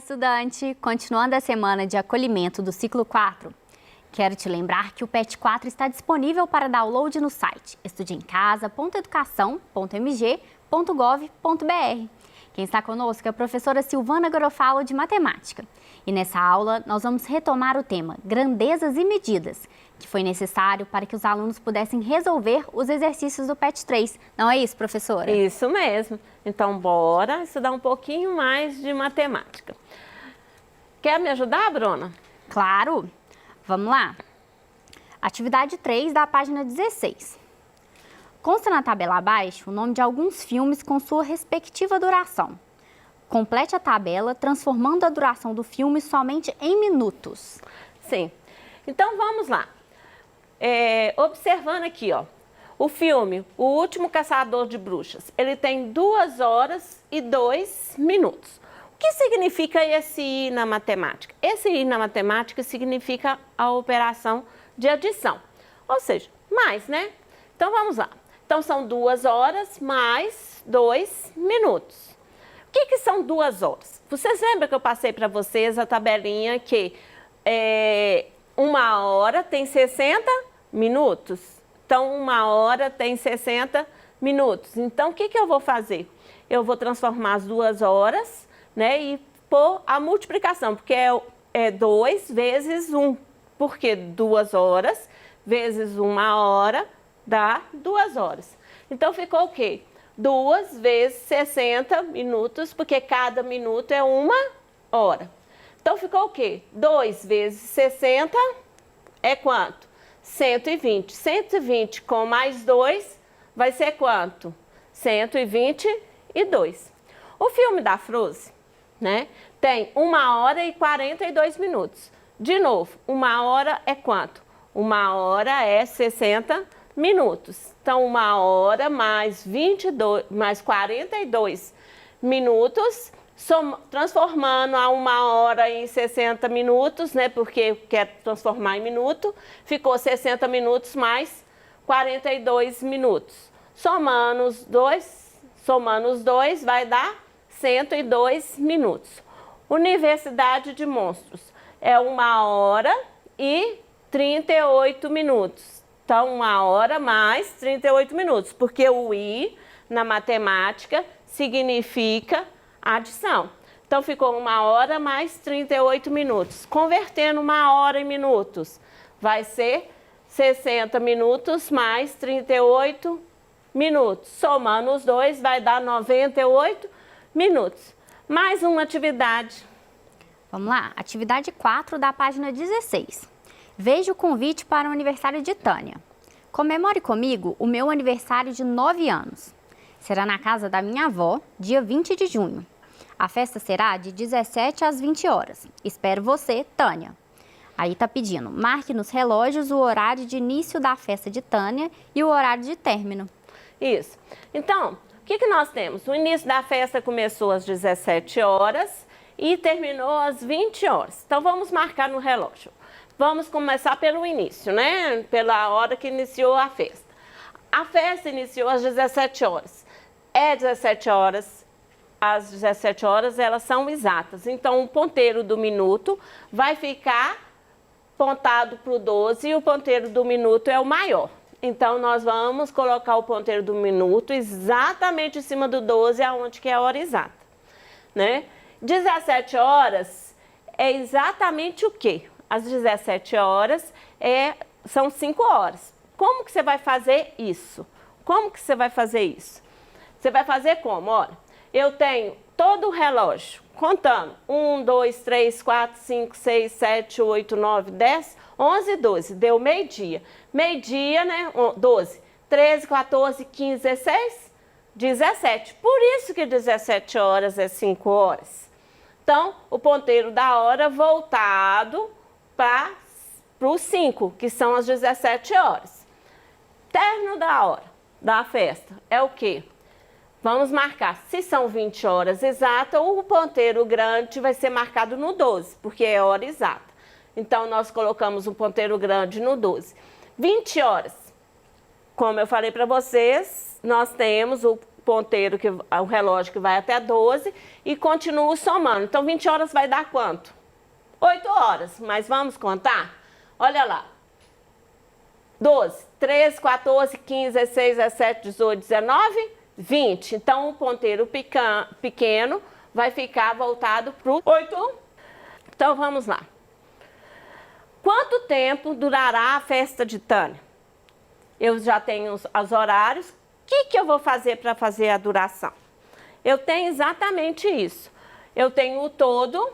estudante! Continuando a semana de acolhimento do ciclo 4, quero te lembrar que o PET 4 está disponível para download no site estudeemcasa.educação.mg.gov.br. Quem está conosco é a professora Silvana Garofalo, de Matemática. E nessa aula, nós vamos retomar o tema Grandezas e Medidas, que foi necessário para que os alunos pudessem resolver os exercícios do PET 3. Não é isso, professora? Isso mesmo. Então, bora estudar um pouquinho mais de matemática. Quer me ajudar, Bruna? Claro! Vamos lá. Atividade 3 da página 16. Consta na tabela abaixo o nome de alguns filmes com sua respectiva duração. Complete a tabela transformando a duração do filme somente em minutos. Sim. Então, vamos lá. Observando aqui, ó, o filme O Último Caçador de Bruxas, ele tem 2 horas e 2 minutos. O que significa esse I na matemática? Esse I na matemática significa a operação de adição, ou seja, mais, né? Então, vamos lá. Então, são 2 horas mais 2 minutos. O que são 2 horas? Vocês lembram que eu passei para vocês a tabelinha que 1 hora tem 60 minutos? Então, 1 hora tem 60 minutos. Então, o que eu vou fazer? Eu vou transformar as 2 horas, né, e pôr a multiplicação, porque é 2 vezes 1. Porque 2 horas vezes 1 hora dá 2 horas. Então, ficou o quê? 2 vezes 60 minutos, porque cada minuto é 1 hora. Então, ficou o quê? 2 vezes 60 é quanto? 120. 120 com mais 2 vai ser quanto? 122. O filme da Frozen, né, tem 1 hora e 42 minutos. De novo, 1 hora é quanto? 1 hora é 60 minutos. Então, 1 hora mais 42 minutos, transformando a 1 hora em 60 minutos, né? Porque eu quero transformar em minuto, ficou 60 minutos mais 42 minutos. Somando os dois vai dar 102 minutos. Universidade de Monstros é 1 hora e 38 minutos. Então, 1 hora mais 38 minutos, porque o I na matemática significa adição. Então, ficou 1 hora mais 38 minutos. Convertendo 1 hora em minutos, vai ser 60 minutos mais 38 minutos. Somando os dois, vai dar 98 minutos. Mais uma atividade. Vamos lá, atividade 4 da página 16. Veja o convite para o aniversário de Tânia. Comemore comigo o meu aniversário de 9 anos. Será na casa da minha avó, dia 20 de junho. A festa será de 17 às 20 horas. Espero você, Tânia. Aí tá pedindo, marque nos relógios o horário de início da festa de Tânia e o horário de término. Isso. Então, o que nós temos? O início da festa começou às 17 horas e terminou às 20 horas. Então, vamos marcar no relógio. Vamos começar pelo início, né? Pela hora que iniciou a festa. A festa iniciou às 17 horas. É 17 horas. Às 17 horas, elas são exatas. Então, o ponteiro do minuto vai ficar pontado para o 12 e o ponteiro do minuto é o maior. Então, nós vamos colocar o ponteiro do minuto exatamente em cima do 12, aonde que é a hora exata, né? 17 horas é exatamente o quê? Às 17 horas são 5 horas. Como que você vai fazer isso? Como que você vai fazer isso? Você vai fazer como? Olha, eu tenho todo o relógio contando 1, 2, 3, 4, 5, 6, 7, 8, 9, 10, 11, 12. Deu meio-dia. Meio-dia, né? 12, 13, 14, 15, 16, 17. Por isso que 17 horas é 5 horas. Então, o ponteiro da hora voltado para os 5, que são as 17 horas. Término da hora da festa é o quê? Vamos marcar, se são 20 horas exatas, o ponteiro grande vai ser marcado no 12, porque é hora exata. Então, nós colocamos um ponteiro grande no 12. 20 horas, como eu falei para vocês, nós temos o ponteiro, o relógio que vai até 12 e continuo somando. Então, 20 horas vai dar quanto? 8 horas, mas vamos contar? Olha lá. 12, 13, 14, 15, 16, 17, 18, 19, 20. Então, o ponteiro pequeno vai ficar voltado para o 8. Então, vamos lá. Quanto tempo durará a festa de Tânia? Eu já tenho os horários. O que eu vou fazer para fazer a duração? Eu tenho exatamente isso. Eu tenho o todo.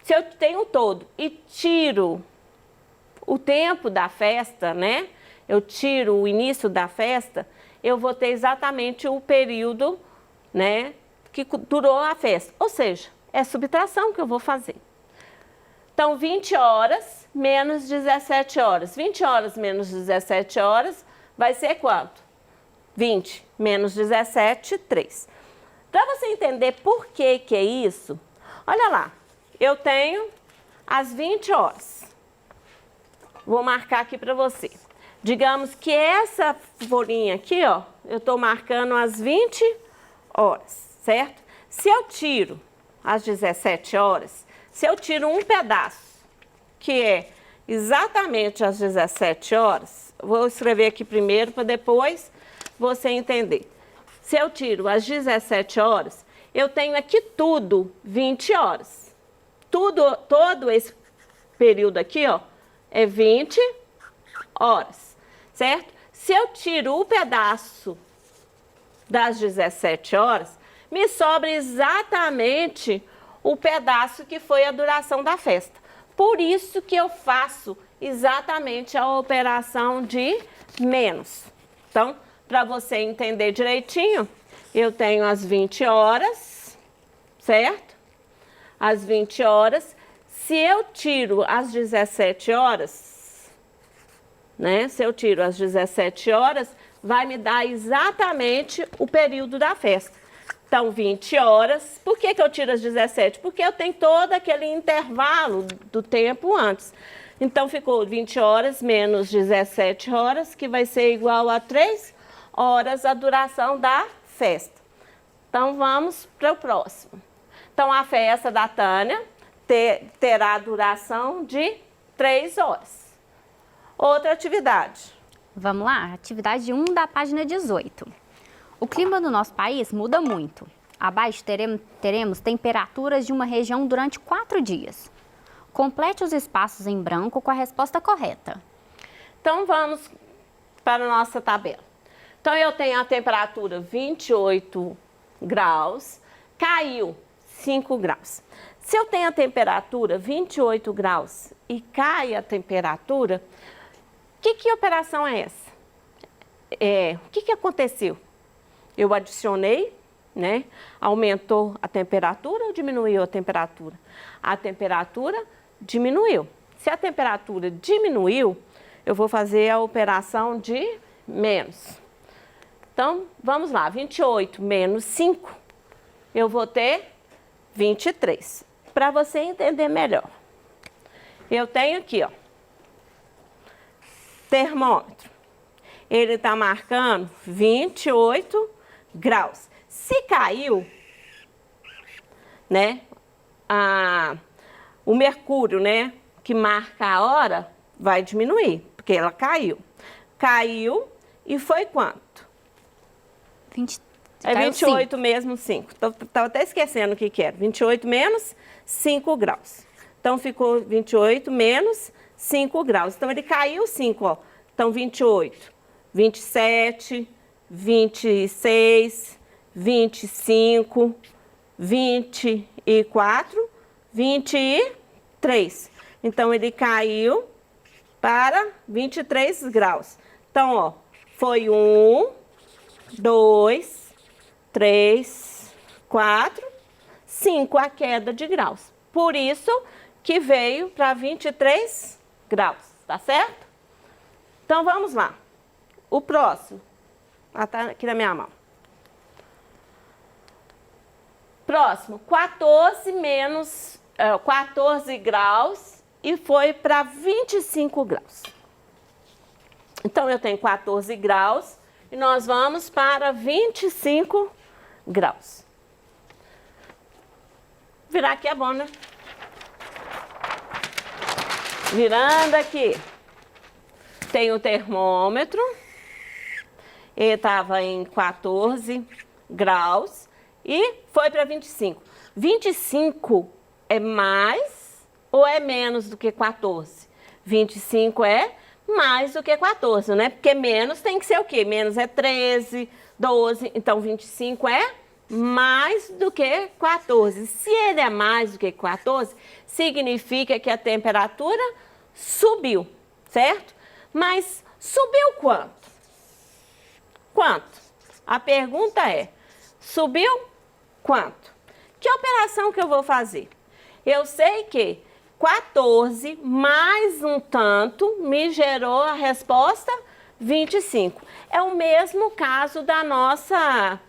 Se eu tenho o todo e tiro o tempo da festa, né? Eu tiro o início da festa, eu vou ter exatamente o período, né, que durou a festa. Ou seja, é subtração que eu vou fazer. Então, 20 horas menos 17 horas. 20 horas menos 17 horas vai ser quanto? 20 menos 17, 3. Para você entender por que que é isso, olha lá. Eu tenho as 20 horas. Vou marcar aqui para você. Digamos que essa folhinha aqui, ó, eu estou marcando as 20 horas, certo? Se eu tiro as 17 horas, se eu tiro um pedaço, que é exatamente as 17 horas, vou escrever aqui primeiro para depois você entender. Se eu tiro as 17 horas, eu tenho aqui tudo 20 horas. Todo esse período aqui, ó, é 20 horas, certo? Se eu tiro o pedaço das 17 horas, me sobra exatamente o pedaço que foi a duração da festa. Por isso que eu faço exatamente a operação de menos. Então, para você entender direitinho, eu tenho as 20 horas, certo? As 20 horas. Se eu tiro as 17 horas, né? Se eu tiro as 17 horas, vai me dar exatamente o período da festa. Então, 20 horas. Por que que eu tiro as 17? Porque eu tenho todo aquele intervalo do tempo antes. Então, ficou 20 horas menos 17 horas, que vai ser igual a 3 horas a duração da festa. Então, vamos para o próximo. Então, a festa da Tânia terá duração de 3 horas. Outra atividade. Vamos lá, atividade 1 da página 18. O clima do nosso país muda muito. Abaixo teremos temperaturas de uma região durante 4 dias. Complete os espaços em branco com a resposta correta. Então, vamos para a nossa tabela. Então, eu tenho a temperatura 28 graus, caiu 5 graus. Se eu tenho a temperatura 28 graus e cai a temperatura, que operação é essa? O que aconteceu? Eu adicionei, né? Aumentou a temperatura ou diminuiu a temperatura? A temperatura diminuiu. Se a temperatura diminuiu, eu vou fazer a operação de menos. Então, vamos lá, 28 menos 5, eu vou ter 23. Para você entender melhor, eu tenho aqui, ó, termômetro. Ele está marcando 28 graus. Se caiu, né, o mercúrio, né, que marca a hora, vai diminuir, porque ela caiu. Caiu e foi quanto? 20, é 28 5. Mesmo 5. Estava até esquecendo o que era. 28 menos 5 graus. Então, ficou 28 menos 5 graus. Então, ele caiu 5, ó. Então, 28, 27, 26, 25, 24, 23. Então, ele caiu para 23 graus. Então, ó, foi 1, 2, 3, 4, 5 a queda de graus. Por isso que veio para 23 graus, tá certo? Então, vamos lá. O próximo. Tá aqui na minha mão. Próximo, 14 graus e foi para 25 graus. Então, eu tenho 14 graus, e nós vamos para 25 graus. Virar aqui é bom, né? Virando aqui. Tem o termômetro. Ele estava em 14 graus e foi para 25. 25 é mais ou é menos do que 14? 25 é mais do que 14, né? Porque menos tem que ser o quê? Menos é 13, 12. Então, 25 é mais do que 14. Se ele é mais do que 14, significa que a temperatura subiu, certo? Mas subiu quanto? Quanto? A pergunta é, subiu quanto? Que operação que eu vou fazer? Eu sei que 14 mais um tanto me gerou a resposta 25. É o mesmo caso da nossa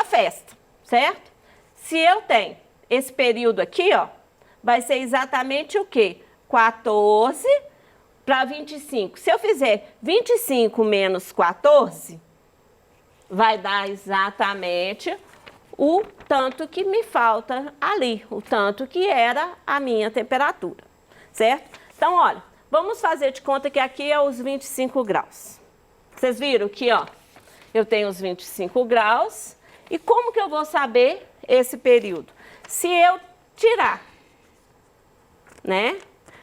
festa, certo? Se eu tenho esse período aqui, ó, vai ser exatamente o quê? 14 para 25. Se eu fizer 25 menos 14, vai dar exatamente o tanto que me falta ali, o tanto que era a minha temperatura, certo? Então, olha, vamos fazer de conta que aqui é os 25 graus. Vocês viram que, ó, eu tenho os 25 graus. E como que eu vou saber esse período? Se eu tirar, né?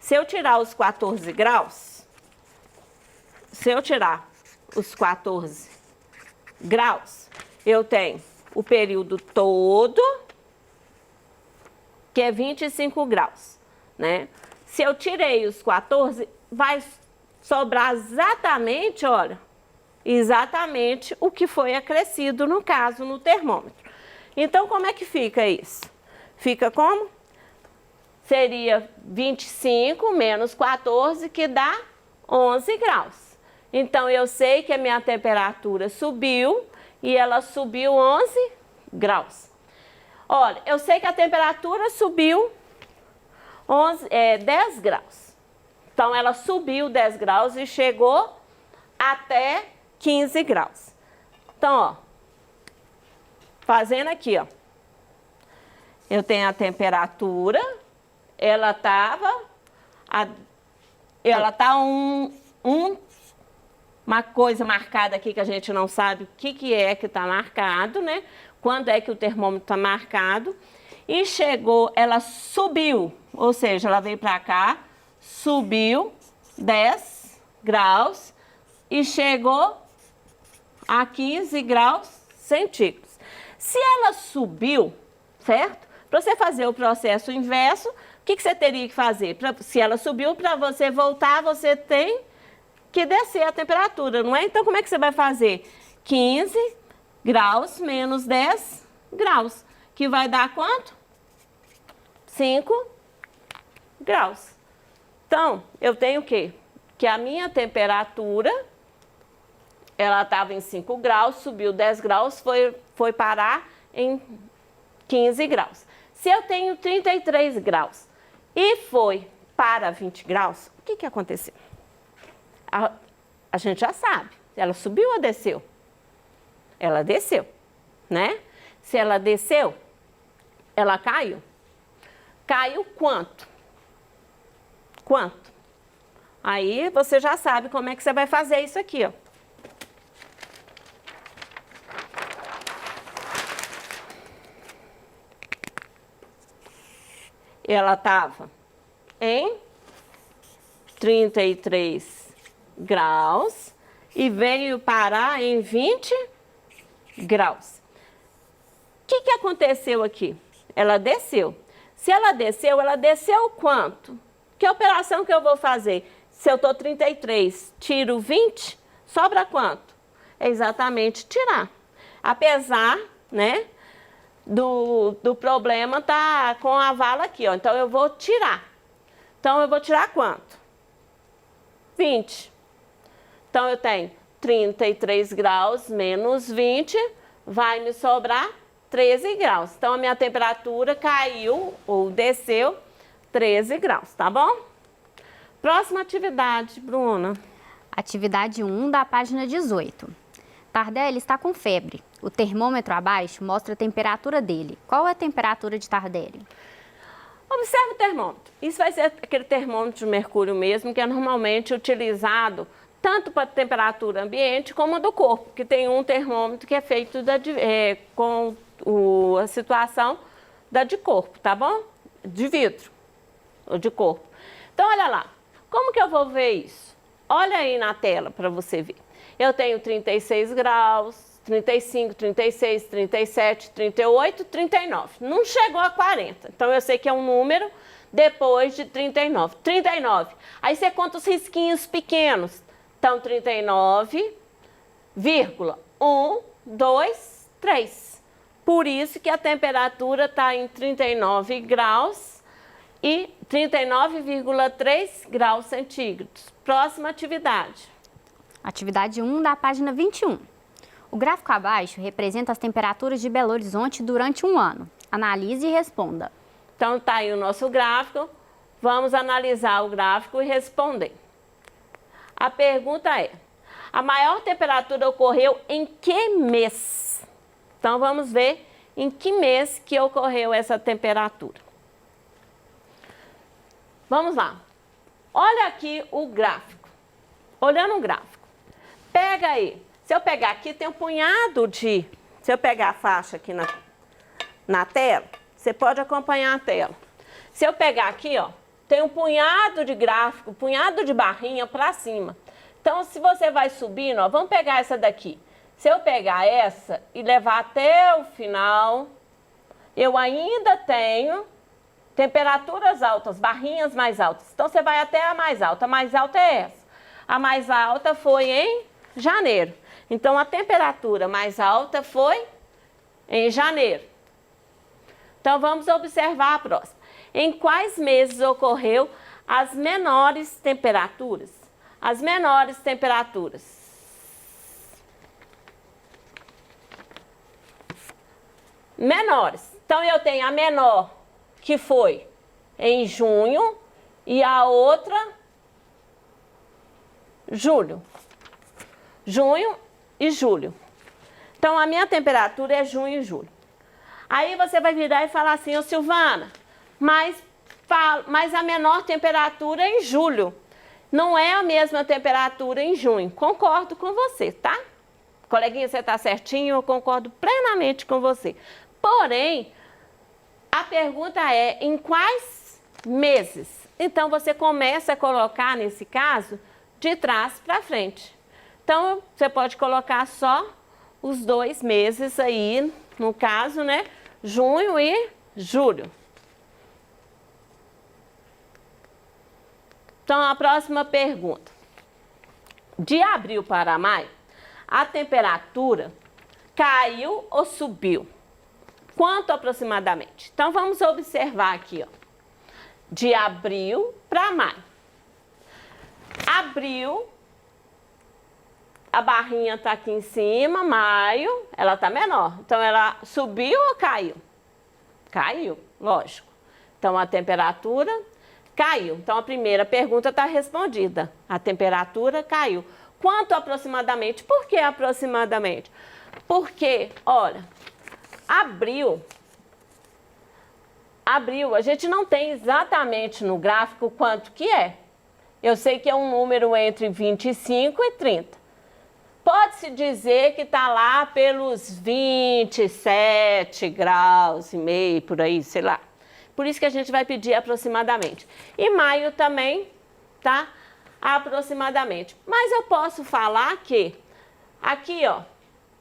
Se eu tirar os 14 graus, eu tenho o período todo, que é 25 graus, né? Se eu tirei os 14, vai sobrar exatamente, olha, exatamente o que foi acrescido, no caso, no termômetro. Então, como é que fica isso? Fica como? Seria 25 menos 14, que dá 11 graus. Então, eu sei que a minha temperatura subiu e ela subiu 11 graus. Olha, eu sei que a temperatura subiu 10 graus. Então, ela subiu 10 graus e chegou até 15 graus. Então, ó, fazendo aqui, ó, eu tenho a temperatura, ela tá uma coisa marcada aqui que a gente não sabe o que é que está marcado, né? Quando é que o termômetro está marcado. E chegou, ela subiu, ou seja, ela veio para cá, subiu 10 graus e chegou a 15 graus centígrados. Se ela subiu, certo? Para você fazer o processo inverso, o que você teria que fazer? Se ela subiu, para você voltar, você tem que descer a temperatura, não é? Então, como é que você vai fazer? 15 graus menos 10 graus, que vai dar quanto? 5 graus. Então, eu tenho o quê? Que a minha temperatura, ela estava em 5 graus, subiu 10 graus, foi parar em 15 graus. Se eu tenho 33 graus e foi para 20 graus, o que aconteceu? A gente já sabe, ela subiu ou desceu? Ela desceu, né? Se ela desceu, ela caiu. Caiu quanto? Quanto? Aí você já sabe como é que você vai fazer isso aqui, ó. Ela estava em 33 graus e veio parar em 20 graus. O que aconteceu aqui? Ela desceu. Se ela desceu quanto? Que operação que eu vou fazer? Se eu estou 33, tiro 20, sobra quanto? É exatamente tirar. Apesar, né, do problema tá com a vala aqui, ó. Então, eu vou tirar. Então, eu vou tirar quanto? 20. Então, eu tenho 33 graus menos 20, vai me sobrar 13 graus. Então, a minha temperatura caiu ou desceu 13 graus, tá bom? Próxima atividade, Bruna. Atividade 1 da página 18. Tardelli está com febre. O termômetro abaixo mostra a temperatura dele. Qual é a temperatura de Tardelli? Observe o termômetro. Isso vai ser aquele termômetro de mercúrio mesmo, que é normalmente utilizado tanto para a temperatura ambiente como a do corpo, que tem um termômetro que é feito com a situação da de corpo, tá bom? De vidro, ou de corpo. Então, olha lá. Como que eu vou ver isso? Olha aí na tela para você ver. Eu tenho 36 graus, 35, 36, 37, 38, 39. Não chegou a 40. Então, eu sei que é um número depois de 39. 39. Aí você conta os risquinhos pequenos. Então, 39,1, 2, 3. Por isso que a temperatura está em 39 graus e 39,3 graus centígrados. Próxima atividade. Atividade 1 da página 21. O gráfico abaixo representa as temperaturas de Belo Horizonte durante um ano. Analise e responda. Então, está aí o nosso gráfico. Vamos analisar o gráfico e responder. A pergunta é, a maior temperatura ocorreu em que mês? Então, vamos ver em que mês que ocorreu essa temperatura. Vamos lá. Olha aqui o gráfico. Olhando o gráfico. Pega aí. Se eu pegar aqui, tem um punhado de... Se eu pegar a faixa aqui na tela, você pode acompanhar a tela. Se eu pegar aqui, ó, tem um punhado de gráfico, punhado de barrinha para cima. Então, se você vai subindo, ó, vamos pegar essa daqui. Se eu pegar essa e levar até o final, eu ainda tenho temperaturas altas, barrinhas mais altas. Então, você vai até a mais alta. A mais alta é essa. A mais alta foi em janeiro. Então, a temperatura mais alta foi em janeiro. Então, vamos observar a próxima. Em quais meses ocorreu as menores temperaturas? As menores temperaturas. Menores. Então, eu tenho a menor, que foi em junho, e a outra, julho. Junho e julho. Então, a minha temperatura é junho e julho. Aí você vai virar e falar assim, ô Silvana, mas a menor temperatura é em julho. Não é a mesma temperatura em junho. Concordo com você, tá? Coleguinha, você tá certinho, eu concordo plenamente com você. Porém, a pergunta é, em quais meses? Então, você começa a colocar, nesse caso, de trás para frente. Então, você pode colocar só os 2 meses aí, no caso, né? Junho e julho. Então, a próxima pergunta. De abril para maio, a temperatura caiu ou subiu? Quanto aproximadamente? Então, vamos observar aqui, ó. De abril para maio. Abril, a barrinha está aqui em cima, maio, ela está menor. Então, ela subiu ou caiu? Caiu, lógico. Então, a temperatura caiu. Então, a primeira pergunta está respondida. A temperatura caiu. Quanto aproximadamente? Por que aproximadamente? Porque, olha, abril, a gente não tem exatamente no gráfico quanto que é. Eu sei que é um número entre 25 e 30. Pode-se dizer que está lá pelos 27 graus e meio, por aí, sei lá. Por isso que a gente vai pedir aproximadamente. E maio também, tá? Aproximadamente. Mas eu posso falar que aqui, ó,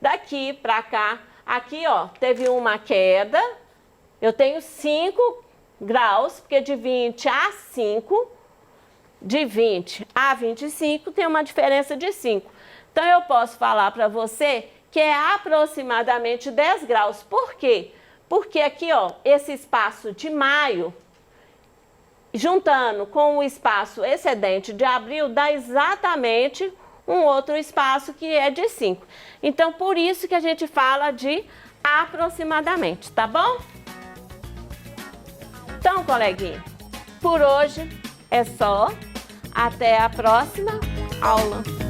daqui para cá, aqui, ó, teve uma queda. Eu tenho 5 graus, porque de 20 a 5, de 20 a 25 tem uma diferença de 5. Então, eu posso falar para você que é aproximadamente 10 graus. Por quê? Porque aqui, ó, esse espaço de maio, juntando com o espaço excedente de abril, dá exatamente um outro espaço que é de 5. Então, por isso que a gente fala de aproximadamente, tá bom? Então, coleguinha, por hoje é só. Até a próxima aula.